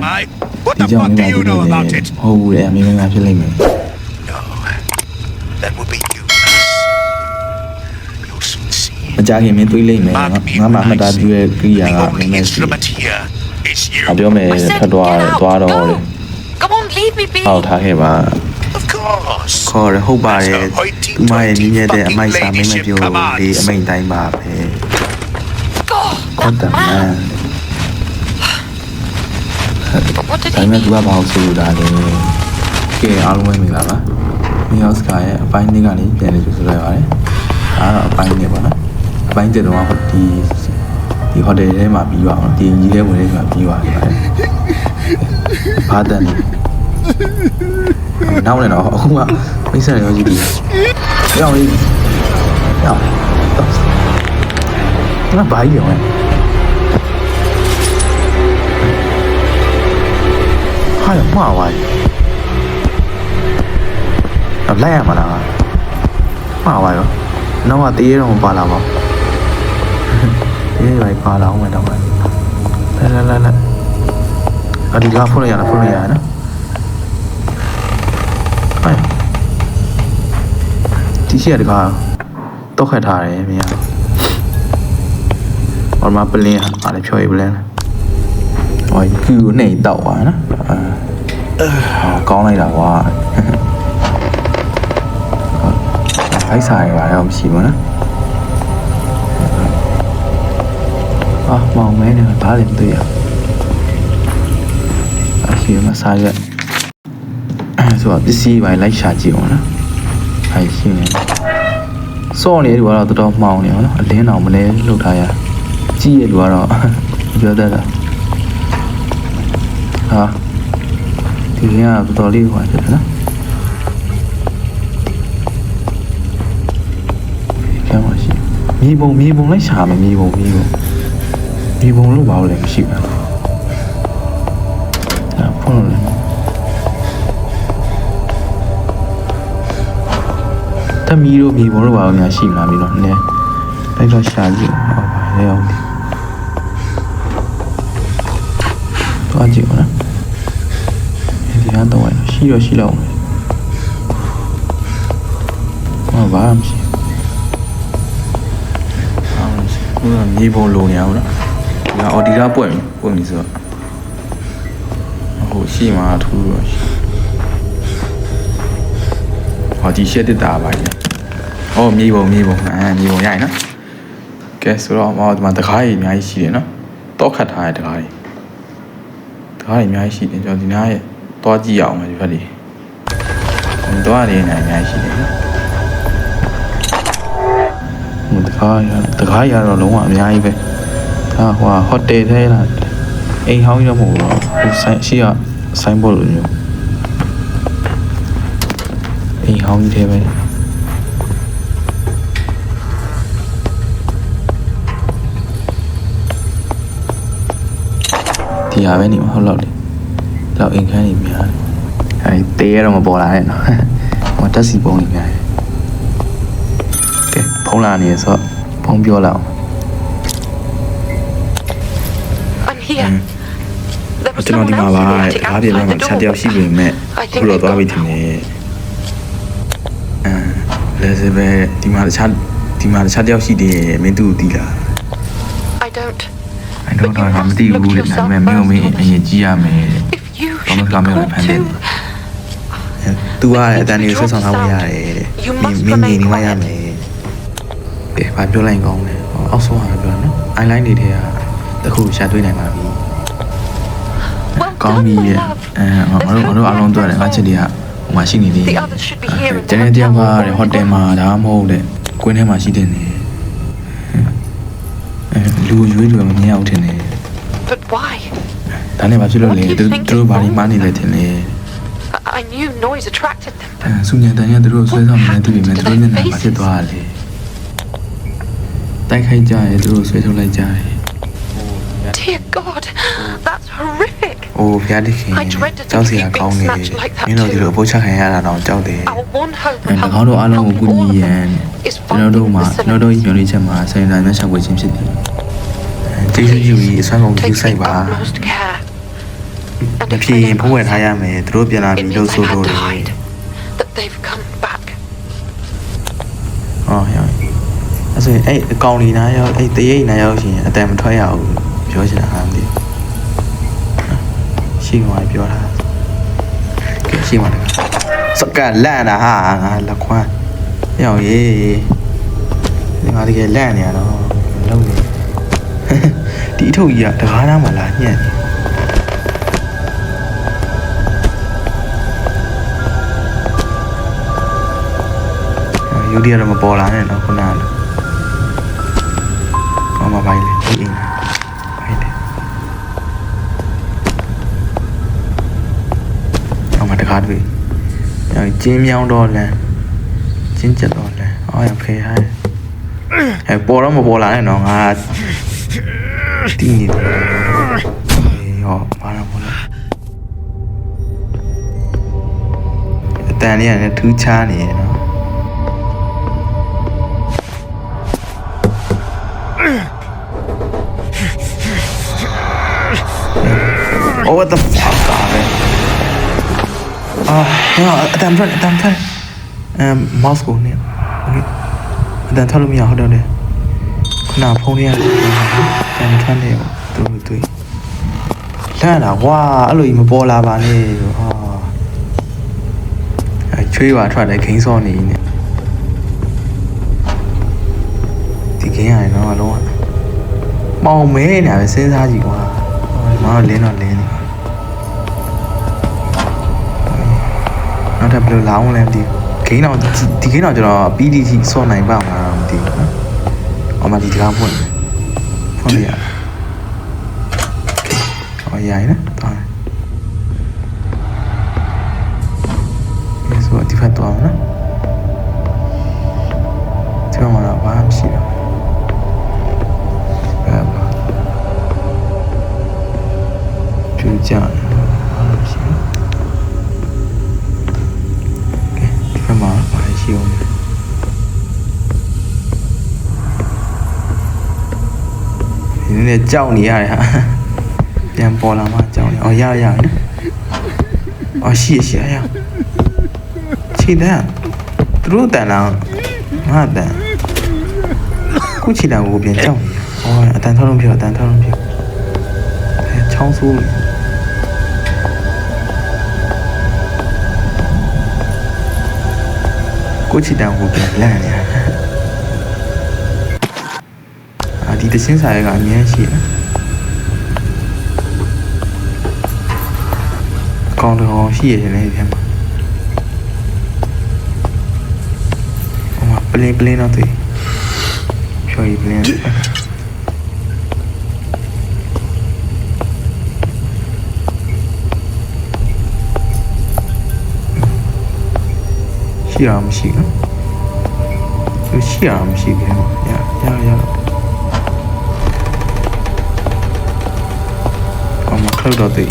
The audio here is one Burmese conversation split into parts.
What the fuck do you know about it? ဟုတ်ဘူးလေအမေမဖြစ်လိမ့်မယ် No, that would be useless. You'll soon see. မကြခင်မင်းတွေးလိမ့်မယ်ငါမှမှတ်သားပြုတဲ့ကိရိယာ The ကမ only င်းမရှိ instrument here is you. အပြောမယ်ဖတ်သွားတော့လေ Come on, leave me be. ဟောက်ထားခဲ့ပါ Of course. ခေါ်ရဟုတ်ပါတယ်သူမရဲ့ညီရဲ့တဲ့အမိုက်စာမင်းမပြောဒီအမိန်တိုင်းပါပဲ God, ဟုတ်တယ်မန် what did ဒါ he ပေမဲ့ mean? သူကဘာလို့ဆိုလိုတာလဲကဲအားလုံးပဲမိပါလားမင်းရောက်စကားရဲ့အပိုင်းလေးကနေပြန်လေဆိုလိုက်ပါတယ်အားတော့အပိုင်းလေးပေါ့နော်အပိုင်းတစ်တော့ဒီဟိုတယ်ထဲမှာပြီးသွားအောင်ဒီကြီးထဲဝင်နေမှာပြီးသွားတယ်ဘာတန်လဲနောက်လည်းတော့အခုကမိတ်ဆက်ရောကြီးပြီရောက်လေးရောက်ငါဘာကြီးရောလဲဟာရမှာဝိုင်းလိုက်ရမှာလားမှာဝိုင်းရောနောက်ကတေးတော့မပါလာပါဘူးတေးရိုက်ပါလာအောင်မယ်တော့လာအဒီကဖုန်းရနော်ဟိုဒီရှိရတကတော့ခတ်ထားတယ်မင်းဟောမှာပလင်းဟာလည်းဖြော်ရပလင်းဟောကူနေတော့ပါနော်ကောင်းလိုက်တာကွာဖိုက်ဆိုင်ပါတော့မရှိဘူးနော်မောင်မဲနဲ့ဘာလဲမသိရအရှိမစားရဆိုတော့ပစ္စည်းပိုင်းလိုက်ရှာကြည့်အောင်နော်အဲ့ရှိနေစော့နေတယ်ကတော့တော်တော်မှောင်နေအောင်နော်အလင်းအောင်မလဲလှုပ်ထားရကြည့်ရလို့ကတော့ပြောတတ်တာဟာဒီကတော်တော်လေးဟိုဖြစ်တယ်နော်ကျောင်းရှိမြေပုံလိုက်ရှာမယ်မြေပုံလို့ဘာလို့လဲမရှိဘူးဖုန်းလို့တမီးတို့မြေပုံလို့ဘာလို့များရှိမလားပြီးတော့နည်းလိုက်တော့ရှာကြည့်ဟောပါလေအောင်တော့ကြည့်ပါနော်ဒီကတော့ရှိတော့ဟောပါမရှိဘူးမြေပုံလိုနေအောင်နော်ဒီကအော်ဒီကပွင့်ပြီဆိုတော့ဟိုရှိမှာထူးတော့ရှိဟောဒီရှက်တက်တာပါကြီးဟောမြေပုံမြေပုံရရင်နော်ကဲဆိုတော့ဟောဒီမှာတကားကြီးအများကြီးရှိတယ်နော်တောက်ခတ်ထားတဲ့တကားကြီးအများကြီးရှိတယ်ကျွန်တော်ဒီနားရဲ့တွားကြည့်အောင်ဒီဘက်လေးတွားနေနေအများကြီးရှိတယ်နော်တကားရတော့လုံးဝအများကြီးပဲဟာဟိုဟိုတယ်ထဲလာအိမ်ဟောင်းကြီးတော့မဟုတ်ဘူးဟိုဆိုင်ရှိကဆိုင်ဘောလိုမျိုးအိမ်ဟောင်းကြီးထဲပဲဒီဟာပဲနေမှာဟုတ်လောက်အိမ်ခန်းနေများတယ်တေးရတော့မပေါ်လာနဲ့နော်ဟိုတက်စီပုံနေများတယ်ကဲဖုံးလာနေဆိုတော့ဖုံးပြောလောက် I'm here. There was ကျွန်တော် someone ဒီမှာ else ပါ waiting အားပြ outside မှာ the ခြားတယောက် door. ရှိပေမဲ့ခုတော့သွားပြီထင်တယ်လဲစပဲဒီမှာတခြားတယောက်ရှိသေးတယ်မင်းသူ့ကိုတီးလား I don't. အဲ့တော့မသိဘူးလေဒါပေမဲ့မင်းအရင်ကြည့်ရမယ် If you ဘာမှ should က be မင်းကို called ဖမ်းတယ် too, သူကအတန်ကြီးဆွဆောင်ထားလို့ရတယ်မင်းနေမှရမယ်ကဲဘာပြောလိုက်ကောင်းလဲအောက်ဆုံးဟာပြောနော်အိုင်လိုင်းတွေထဲကတခုရှာတွေ့နိုင်ပါပြီ well ကောင်း done, ပြီ my ရဲ့ love. ငါတို့အားလုံးတွေ့တယ်ငါချစ်တွေကဟိုမှာရှိနေသေးတယ် The others should be here in ကျန်တဲ့တယောက်ကဟိုတယ်မှာဒါမှမဟုတ်တဲ့ကွင်းထဲမှာရှိတဲ့နေလူရွေးမမြင်အောင်ထင်တယ် But why? ဒါနဲ့ဘာဖြစ်လို့လဲသူတို့ဘာလို့မှနေလဲထင်လဲ I knew noise attracted them. ဆူညံတန်ရသူတို့ဆွဲဆောင်နေတဲ့သူတွေနဲ့သူတို့ညနေမှာဖြစ်သွားတယ်တိုက်ခိုက်ကြရဲသူတို့ဆွဲထုတ်လိုက်ကြတယ် Dear God, that's horrific. အိုးဖျားတခင်ကြောက်စရာကောင်းနေတယ်မင်းတို့ဒီလိုအဖို့ချခံရတာတော့ကြောက်တယ် Our one hope ငါတို့အားလုံးကိုကူညီရန်ကျွန်တော်တို့ညွှန်လေးချက်မှာဆိုင်တိုင်းနဲ့ရှောက်ဝေခြင်းဖြစ်တယ်ကျေးဇူးပြုပြီးအစွမ်းကုန်ပြုဆိုင်ပါ utmost care. And မ if ဖြစ် they ရင်ဖုံးဝယ်ထားရမယ်သူတို့ပြန်လာ it ပြီ means လို့ I've ဆို had လို့ to လေ hide. That they've come back. ဟောရအဲ့ဆိုရင်အဲ့အကောင်ဒီနားရောက်အဲ့တရိတ်နားရောက်ရှင်အတန်မထွက်ရဘူးပြောချင်တာဟာမသိရှိမှပြောတာကဲရှိမှတကစကလန့်တာဟာငါလက်ခွမ်းရောက်ရေးဒီငါတကယ်လန့်နေရတော့လုံးနေဒီအထုပ်ကြီးကတကားသားမှလာညံ့နေယူဒီရမပေါ်လာနဲ့နော်ခုနကဘာမှပိုင်းလေဒီအင်းပိုင်းလေအောင်မတကားတွေ့ကျင်းမြောင်းတော့လမ်းကျင်းကျက်တော့လမ်းအော်ရဖေးဟဲ့ပေါ်တော့မပေါ်လာနဲ့နော်ငါတီးနေတယ်ဟောဘာလို့ပေါ်လာအတန်လေးကလည်းထူးခြားနေရနော်Oh, what the fuck, man? No, I'm trying. Mouse go near. Okay. Then tell me how to do it. Now, phone here. I'm trying to do it. Lana, wow, I love you, Bola Bani. Oh, I try to King's on it. The king, I know, I don't. Mom, man, I say that you are. မောင်လင်းတော့လင်းနေနောက်ထပ်ဘယ်လိုလောင်းလဲမသိဘူးဂိမ်းတော့ဒီဂိမ်းတော့ကျွန်တော် PDT ဆော့နိုင်ပါမှာမသိဘူးနော်။အော်မဒီတကားဖွင့်ရ။အော်ရိုင်းနော်။သွား။ဒီဆိုဒီဖက်သွားမှာနော်။ဒီမှာတော့ဘာမှမရှိတော့ကြအားလုံးရှိတယ်။ကဲဒီဘက်မှာဘာရှိအောင်လဲ။ဒီနေ့ကြောက်နေရတယ်ဟာ။ပြန်ပေါ်လာမှကြောက်နေ။အော်ရနော်။အော်ရှိရ။ခြေတန်းသူတို့တန်လာငါတန်ခုခြေတန်းကိုပြန်ကြောက်နေ။အော်အတန်ထောက်လုံးပြော။ချောင်းဆိုးကိုချီတန်ကိုပြန်လန့်နေရတယ်ဒီတချင်းစာရဲကအမြဲရှိတယ်အကောင့်တော်ရှိရတယ်လေဒီထဲမှာဟိုမှာပလင်းတော့တွေ့ဖြော်ရီပလင်းရှိရမရှိဘူးသူရှိရမရှိဘူးရအော်မခလုတ်တော့တွေ့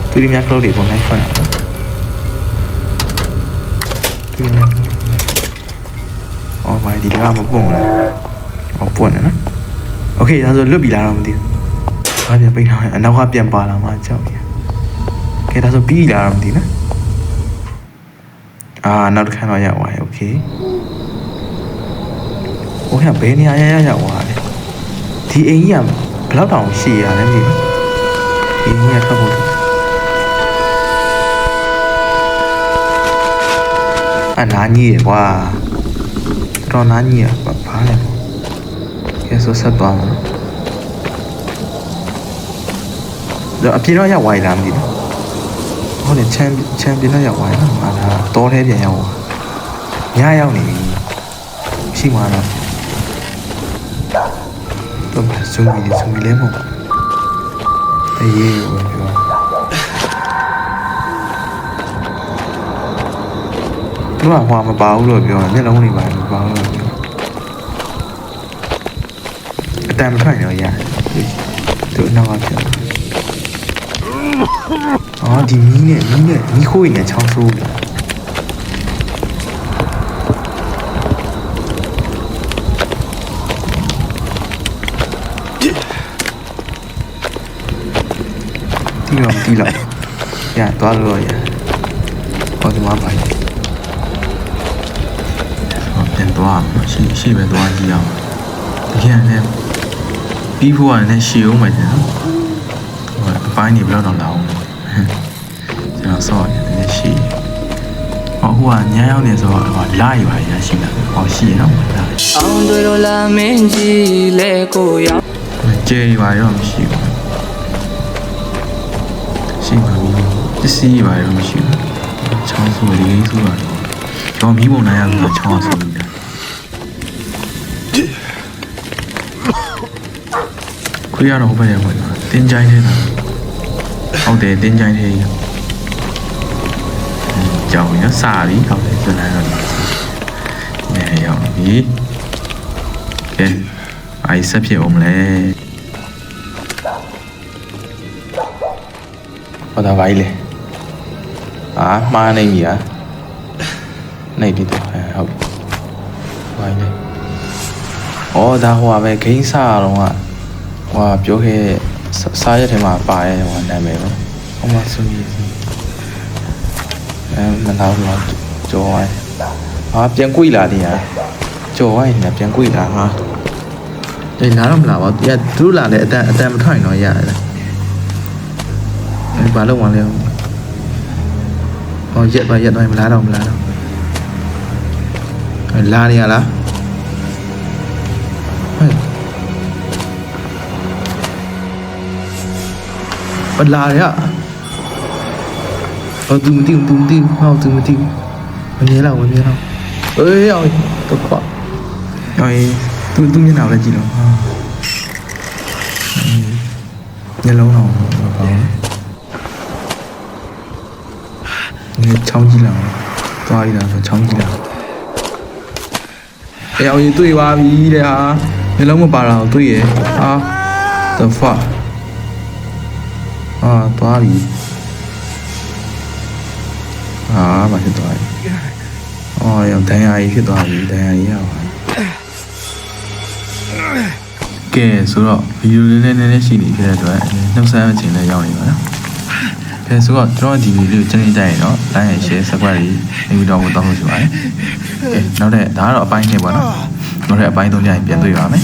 သူဒီများခလုတ်တွေပုံလိုက်ဖွင့်သူဒီများအော်ဘာဒီကမပုံလားအော်ပွင့်နော်โอเคဒါဆိုလွတ်ပြီလားတော့မသိဘူးဘာပြန်ပိတ်ထားအနောက်ကပြန်ပါလာမှကြောက်ရကဲဒါဆိုပြီးလားတော့မသိနော်နောက်တစ်ခါတော့ရောက်သွားပြီโอเคဟိုကဘယ်နေရာရောက်သွားလဲဒီအိမ်ကြီးကဘယ်လောက်တောင်ရှည်ရလဲမသိဘူးဒီအိမ်ကြီးကထွက်ဖို့နားကြီးရကွာတော့နားကြီးရဘာလဲကဲဆိုဆက်သွားမှာတော့အပြေတော့ရောက်သွားပြီလားမသိဘူးဟုတ်တယ်ချန်ပီယံရောက်သွားတယ်ငါတော့ထဲပြန်ရောက်ညရောက်နေပြီရှိမှာတော့ဇူမီလေးမဟုတ်အေးဟိုပြောသူကဟွာမပါဘူးလို့ပြောတယ်မျက်လုံးတွေပါမပါဘူးလို့ပြောအတန်မထွက်ရောရတယ်သူနောက်ကပြောဒီမီးခိုးနေချောင်းဆိုးတယ်တီးတော့ ရသွားလို့ရဟောဒီမှာပါဟောပြန်သွားရှိပဲသွားကြည့်အောင်တကယ်နဲ့ပြီးဖို့ကလည်းရှည်အောင်ပဲနော်ဟိုအပိုင်းနေဘယ်တော့လာအောင်ကျွန်တော်ဆော့ရတယ်ရှည်ဟောဟိုကညရောက်နေဆိုတော့ဟောလာရပါရရှိလာဟောရှိရအောင်လာ အောင်တွေလိုလာမင်းကြီးလဲကိုရောက် ကျေပါရောမရှိဘူးရှိပါဘူးပစ္စည်းပါရောမရှိဘူးချောင်းဆိုလေးလေးဆိုတော့ကျွန်တော်မီးပုံနိုင်ရလို့ချောင်းဆိုနေတာခွေးရတော့ဘယ်ရောက်လဲတင်းကြိုင်းနေတာဟုတ်တယ်တင်းကြိုင်းသေးကြောင်ရစာပြီးဟုတ်တယ်ပြန်လာတော့နေရောက်ပြီကဲအိုက်ဆက်ဖြစ်အောင်လဲဟောတာပါလေမှားနေပြီနေပြီတော့ဟုတ်ပါလေဩဒါဟိုပဲဂိမ်းစားတော့ဟိုပြောခဲ့စားရက်ထဲမှာပါရဲ့ဟိုနာမည်ပဲဟိုမှာဆိုပြီးမလာတော့ကြော်ဝိုင်းပြန်ကွေ့လာတယ်ကြော်ဝိုင်းနဲ့ပြန်ကွေ့လာအေးလာတော့မလာပါဘူးသူတို့လာလဲအတန်မထွက်ရင်တော့ရတယ်ဘာလို့ဝင်လဲဟောရက်သွားမလာတော့လာနေရလားဟဲ့လာရဟောသူမသိဟောသူမသိမမြင်တော့အေးအောင်တော့ကွာအေးသူမျက်နှာပဲကြည့်တော့မျက်လုံးတော့ဘာလဲငါချောင်းကြည့်လာသွားရတာဆိုချောင်းကြည့်လာအေးအောင်ရင်တွေ့ပါပြီတဲ့ဟာမျက်လုံးမပါတာကိုတွေ့ရthe fuck သွားပြီဘာဖြစ်သွားလဲရောဒဏ်ရာကြီးဖြစ်သွားပြီဒဏ်ရာကြီးရပါကဲဆိုတော့ဗီဒီယိုလေးနဲ့နည်းနည်းရှိနေဖြစ်တဲ့အတွက်နှုတ်ဆက်အချိန်လည်းရောက်နေပါတော့ကဲဆိုတော့ကျွန်တော်ဒီဗီဒီယိုကိုကြည့်ကြရင်တော့ like and share subscribe တွေနေပြီးတော့တောင်းလို့ရှိပါတယ်ကဲနောက်တဲ့ဒါကတော့အပိုင်း 2ပေါ့နော်နောက်တဲ့အပိုင်း 3 ကျရင်ပြန်တွေ့ပါမယ်